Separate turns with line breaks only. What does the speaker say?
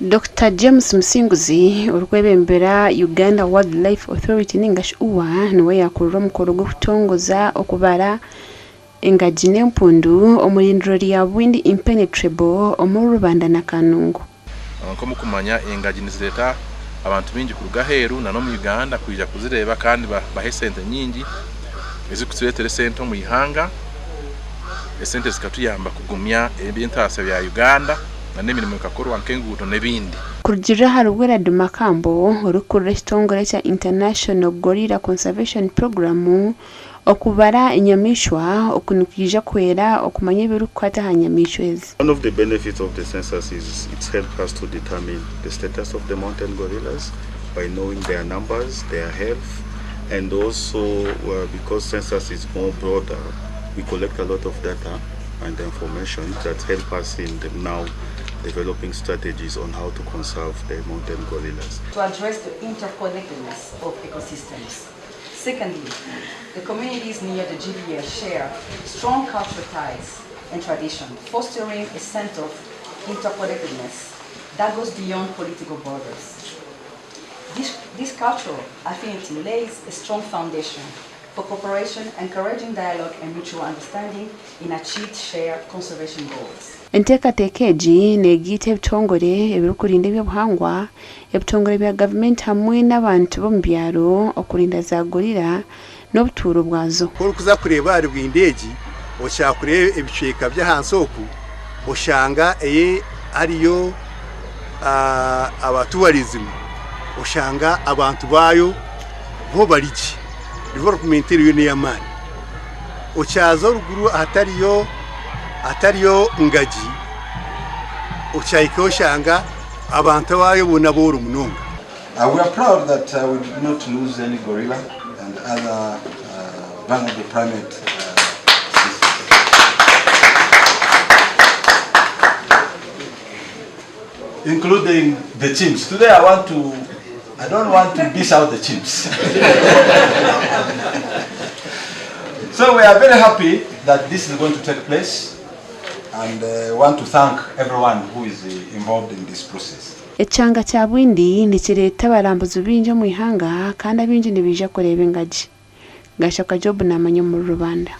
Dr. James Musinguzi urwebembera Uganda Wildlife Authority ningashi UWA niwe yakurura mukoro gwo kutongoza okubara engagi n'empundu omurindiro lya Bwindi impenetrable omuri Rubanda na Kanungu.
Nko kumanya engagi nizileta abantu bingi ku Gaheru na no mu Uganda kuija kuzireba kandi bahe sente nyingi ezikutuletera sente mu ihanga esente zikatuyamba kugumya ebintaase bya Uganda na n'emirimo ikakorwa nkenguto n'ebindi.
Kurujira harugwera dumakambo urukurura kitongole cha International Gorilla Conservation Program okubara inyamishwa okunukija kwera okumanya birukwata hanyamishwa ezi.
One of the benefits of the census is it helps us to determine the status of the mountain gorillas by knowing their numbers, their health, and also because census is more broader, we collect a lot of data and information that help us in the now developing strategies on how to conserve the mountain gorillas.
To address the interconnectedness of ecosystems. Secondly, the communities near the GBA share strong cultural ties and tradition, fostering a sense of interconnectedness that goes beyond political borders. This cultural affinity lays a strong foundation for cooperation, encouraging dialogue and mutual understanding in achieved shared conservation goals.
Enteekateeka negite ebitongole ebirukurinda ebyobuhangwa ebitongole bya government hamwe n'abantu bo mu byaro okurinda za gorilla n'obutuuro bwazo.
Kuza kureba ari Bwindi oshaka kureba ebicweka by'ahansi oku oshanga ariyo abatuwarizmu oshanga abantu bayo bo bariki development iriyo n'iyamani ochaza ruguru atariyo engagi uchaiko shanga abantu bayo bona boru munonga.
We are proud that we did not lose any gorilla and other vulnerable primate species. Including the chimps. Today I don't want to diss out the chimps. So we are very happy that this is going to take place. And want to thank everyone who is involved in this process.
Echanga cha Bwindi nikireta barambuza binjo mu ihanga kandi abinji nibija kureba engagi. Gashaka job namanyo mu Rubanda.